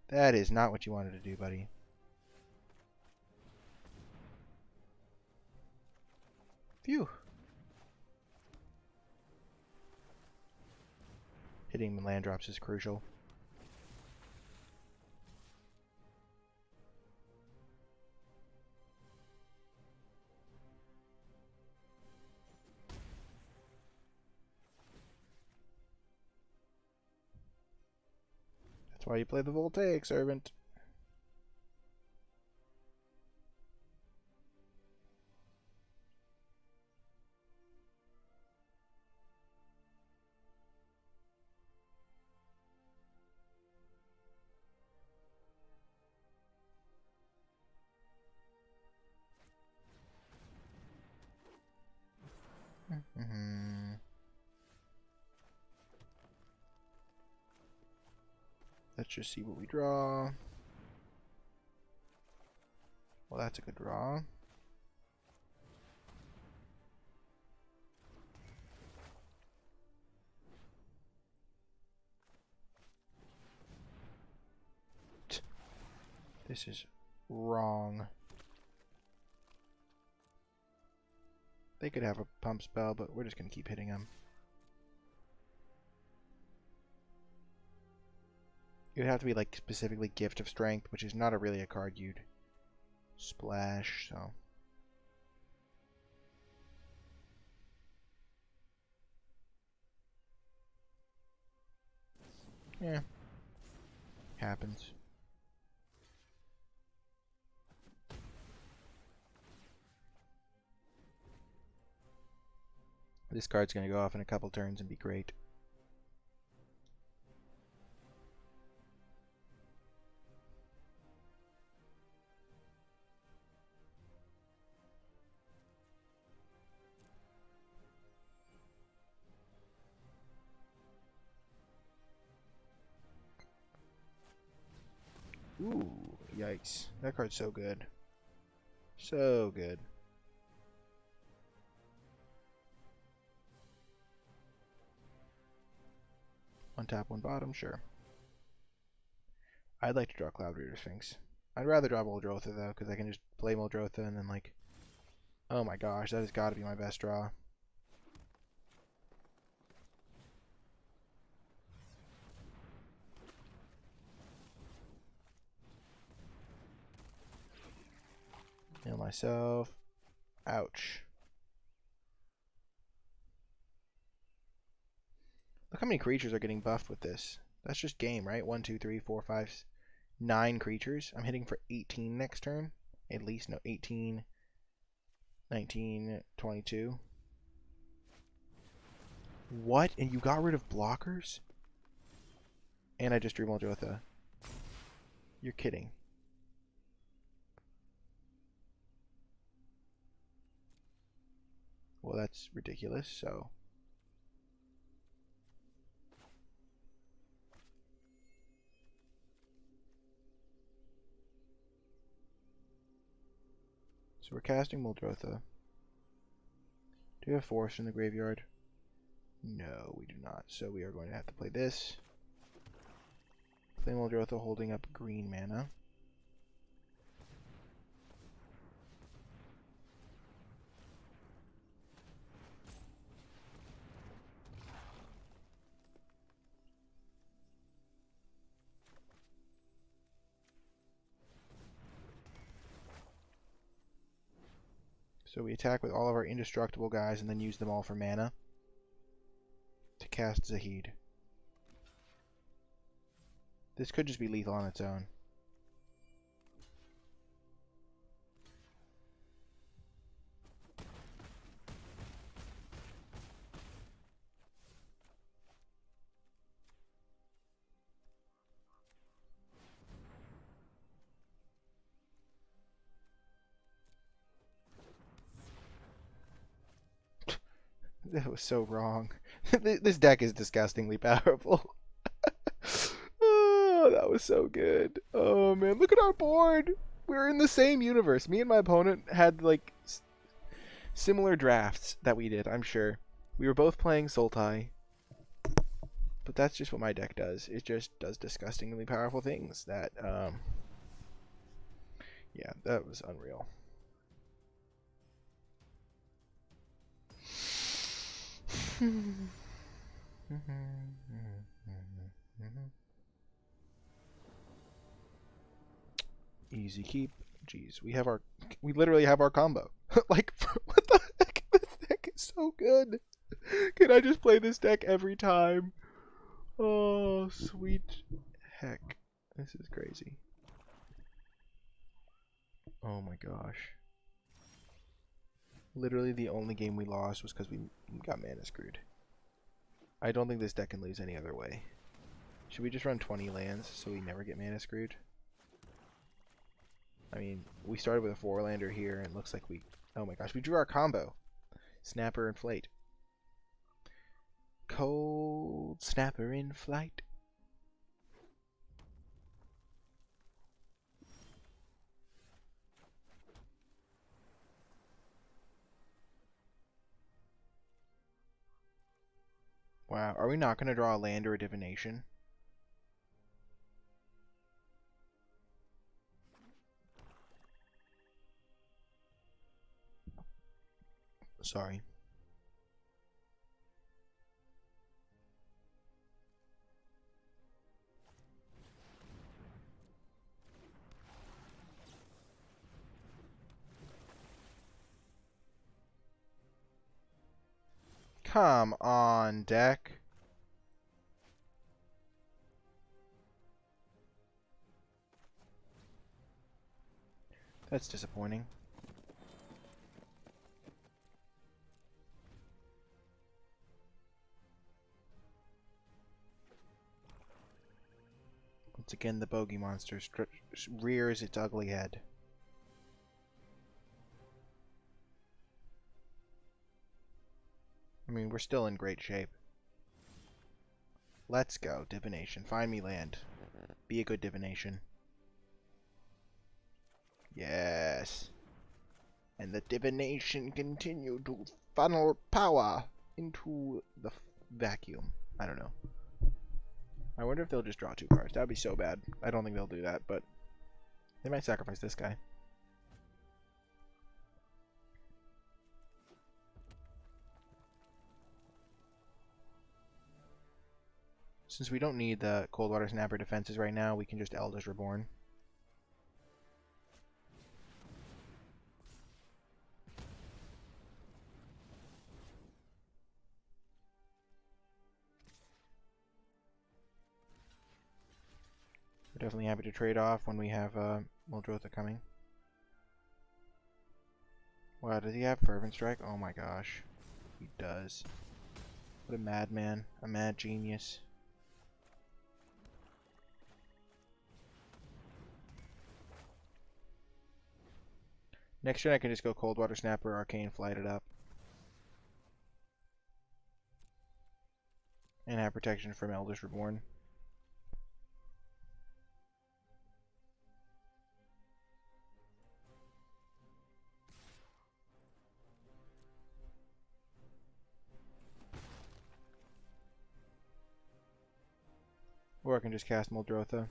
That is not what you wanted to do, buddy. Phew. Hitting the land drops is crucial. That's why you play the Voltaic Servant. Let's just see what we draw. Well, that's a good draw. This is wrong. They could have a pump spell, but we're just going to keep hitting them. It would have to be like specifically Gift of Strength, which is not really a card you'd splash, so. Yeah. Happens. This card's going to go off in a couple turns and be great. Ooh, yikes. That card's so good. So good. One top, one bottom, sure. I'd like to draw Cloud Reader Sphinx. I'd rather draw Muldrotha, though, because I can just play Muldrotha and then, like... Oh my gosh, that has got to be my best draw. Heal myself. Ouch. Look how many creatures are getting buffed with this. That's just game, right? 1, 2, 3, 4, 5, 9 creatures. I'm hitting for 18 next turn. At least, no, 18, 19, 22. What? And you got rid of blockers? And I just drew Muldrotha. You're kidding. Well, that's ridiculous, so... So we're casting Muldrotha. Do we have Forest in the graveyard? No, we do not. So we are going to have to play this. Play Muldrotha holding up green mana. So we attack with all of our indestructible guys and then use them all for mana to cast Zahid. This could just be lethal on its own. That was so wrong. This deck is disgustingly powerful. Oh, that was so good. Oh man, look at our board. We're in the same universe. Me and my opponent had like similar drafts that we did, I'm sure. We were both playing Sultai. But that's just what my deck does. It just does disgustingly powerful things that yeah, that was unreal. Easy keep. Jeez, we literally have our combo. Like, what the heck? This deck is so good. Can I just play this deck every time? Oh, sweet heck. This is crazy. Oh my gosh. Literally the only game we lost was because we got mana screwed. I don't think this deck can lose any other way. Should we just run 20 lands so we never get mana screwed? I mean, we started with a 4-lander here and it looks like we... Oh my gosh, we drew our combo. Snapper and Flight. Cold Snapper in flight. Wow, are we not going to draw a land or a divination? Sorry. Come on, deck. That's disappointing. Once again, the bogey monster rears its ugly head. I mean, we're still in great shape. Let's go, divination. Find me land. Be a good divination. Yes. And the divination continued to funnel power into the vacuum. I don't know. I wonder if they'll just draw 2 cards. That would be so bad. I don't think they'll do that, but they might sacrifice this guy. Since we don't need the Coldwater Snapper defenses right now, we can just Elders Reborn. Definitely happy to trade off when we have Muldrotha coming. Wow, does he have Fervent Strike? Oh my gosh. He does. What a madman. A mad genius. Next turn I can just go Cold Water Snapper, Arcane Flight it up. And have protection from Eldest Reborn. Or I can just cast Muldrotha.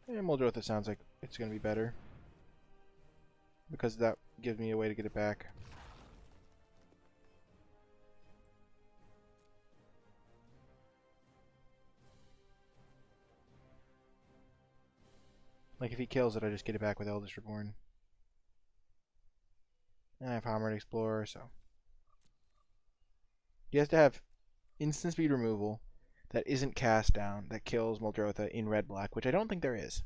And Muldrotha sounds like it's going to be better. Because that gives me a way to get it back. Like if he kills it, I just get it back with Eldest Reborn. And I have Hammered Explorer, so. He has to have instant speed removal that isn't cast down, that kills Muldrotha in red-black, which I don't think there is.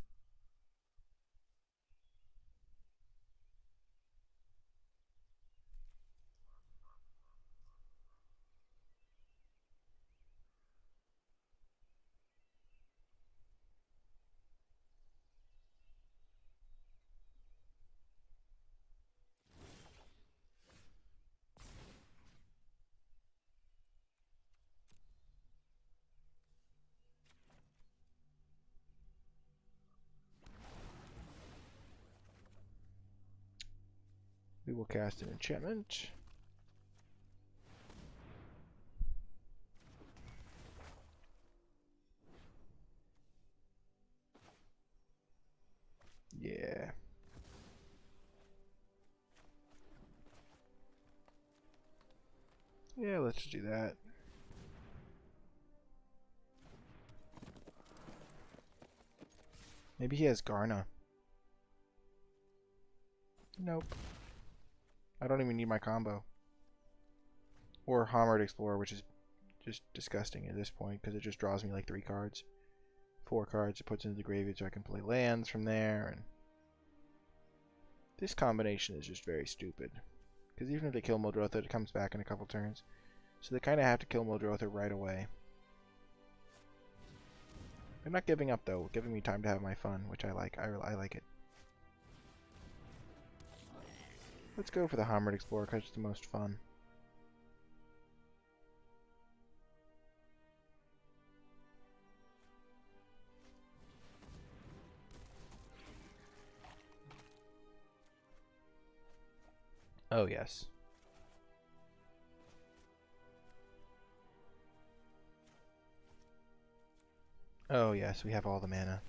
We will cast an enchantment. Yeah. Yeah, let's just do that. Maybe he has Garna. Nope. I don't even need my combo. Or Hammered Explorer, which is just disgusting at this point, because it just draws me like 3 cards. 4 cards, it puts into the graveyard so I can play lands from there, and this combination is just very stupid. Because even if they kill Muldrotha, it comes back in a couple turns. So they kind of have to kill Muldrotha right away. They're not giving up though, giving me time to have my fun, which I like. I like it. Let's go for the Hammered Explorer because it's the most fun. Oh yes. Oh yes, we have all the mana.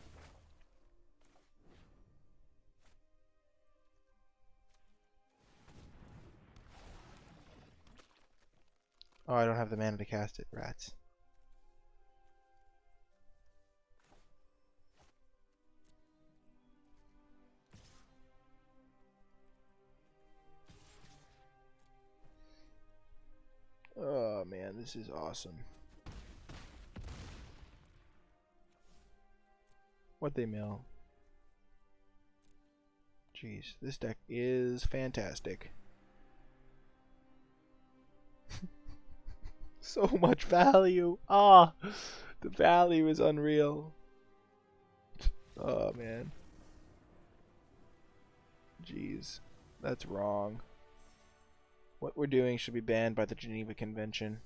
Oh, I don't have the mana to cast it, rats. Oh man, this is awesome. What'd they mill? Jeez, this deck is fantastic. So much value. Ah, the value is unreal. Oh man. Jeez, that's wrong. What we're doing should be banned by the Geneva Convention.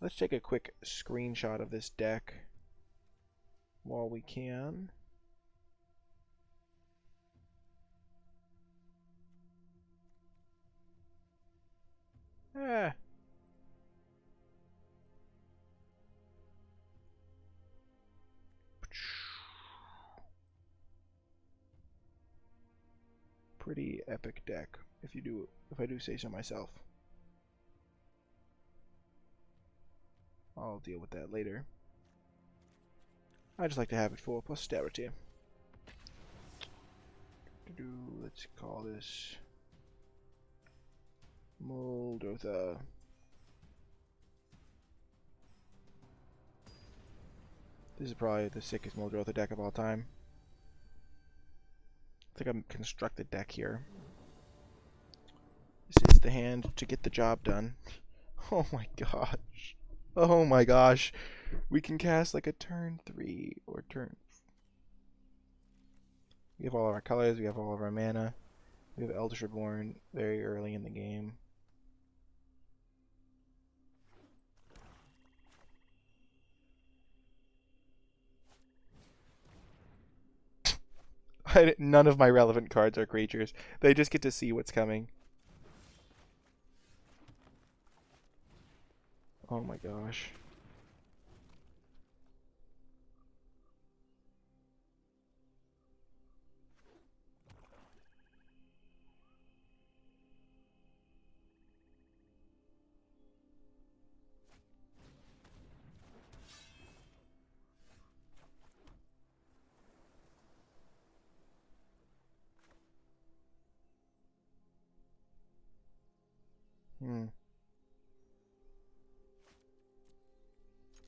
Let's take a quick screenshot of this deck while we can. Ah. Pretty epic deck, if I do say so myself. I'll deal with that later. I just like to have it for posterity. Let's call this Muldrotha. This is probably the sickest Muldrotha deck of all time. I think I'm constructed deck here. This is the hand to get the job done. Oh my gosh. Oh my gosh. We can cast like a turn 3 or turn. We have all of our colors, we have all of our mana. We have Eldritch Reborn very early in the game. None of my relevant cards are creatures. They just get to see what's coming. Oh my gosh.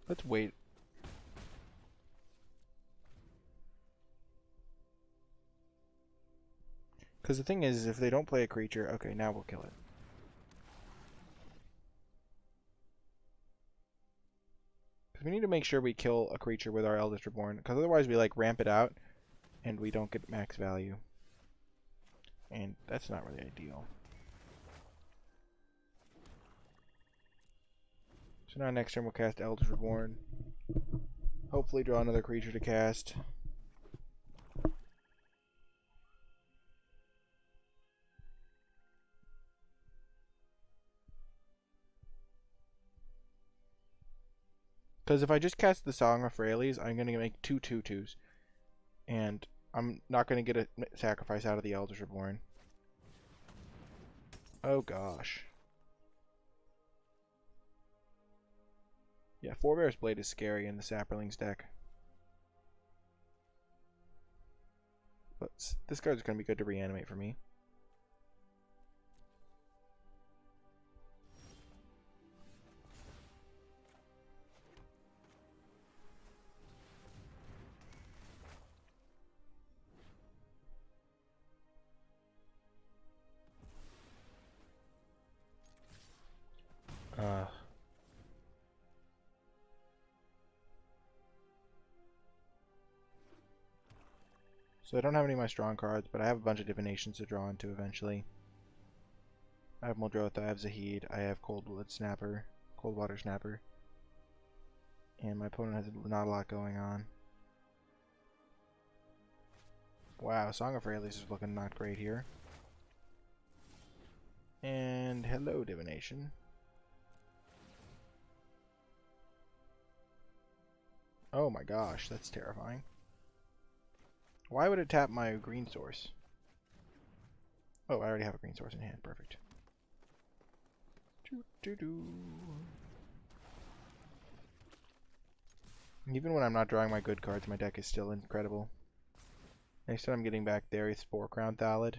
Let's wait. Because the thing is, if they don't play a creature, okay, now we'll kill it. Because we need to make sure we kill a creature with our Eldritch Reborn, because otherwise we like ramp it out and we don't get max value. And that's not really ideal. So now next turn we'll cast Eldritch Reborn. Hopefully draw another creature to cast. Because if I just cast the Song of Freyalise, I'm going to make 2 2/2s. And I'm not going to get a sacrifice out of the Eldritch Reborn. Oh gosh. Yeah, Forebear's Blade is scary in the Saproling's deck. But this card's going to be good to reanimate for me. So I don't have any of my strong cards, but I have a bunch of divinations to draw into eventually. I have Muldrotha, I have Zahid, I have Coldwater Snapper. And my opponent has not a lot going on. Wow, Song of Freyalise is looking not great here. And hello, divination. Oh my gosh, that's terrifying. Why would it tap my green source? Oh, I already have a green source in hand. Perfect. Even when I'm not drawing my good cards, my deck is still incredible. Next time I'm getting back there is Spore Crown Thallid.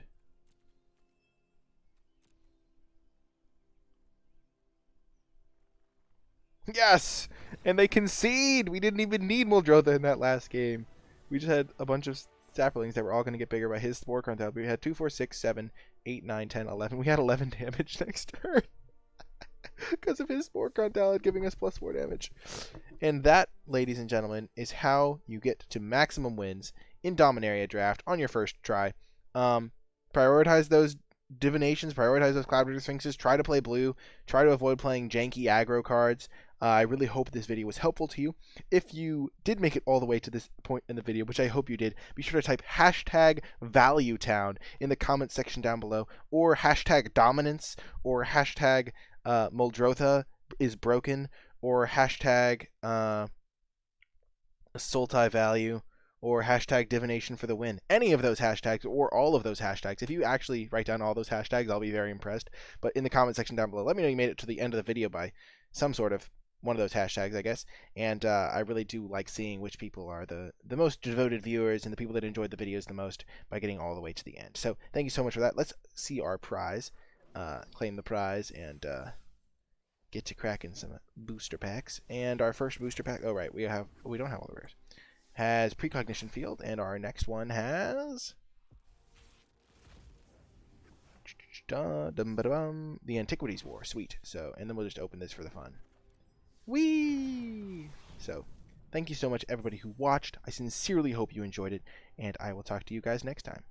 Yes! And they concede! We didn't even need Muldrotha in that last game. We just had a bunch of Saprolings that were all going to get bigger by his Spore Crown Thallid. We had 2, 4, 6, 7, 8, 9, 10, 11. We had 11 damage next turn. Because of his Spore Crown Thallid giving us +4 damage. And that, ladies and gentlemen, is how you get to maximum wins in Dominaria Draft on your first try. Prioritize those divinations, prioritize those Cloudbreaker Sphinxes, try to play blue, try to avoid playing janky aggro cards. I really hope this video was helpful to you. If you did make it all the way to this point in the video, which I hope you did, be sure to type #ValueTown in the comment section down below, or #Dominance, or #Muldrotha is broken, or #Sultai Value, or #Divination for the win. Any of those hashtags, or all of those hashtags. If you actually write down all those hashtags, I'll be very impressed. But in the comment section down below, let me know you made it to the end of the video by some sort of one of those hashtags, I guess. And I really do like seeing which people are the most devoted viewers and the people that enjoyed the videos the most by getting all the way to the end. So thank you so much for that. Let's see our prize, claim the prize, and get to cracking some booster packs. And our first booster pack, oh right, we don't have all the rares, has Precognition Field, and our next one has the Antiquities War. Sweet. So, and then we'll just open this for the fun. Whee! So, thank you so much everybody who watched. I sincerely hope you enjoyed it, and I will talk to you guys next time.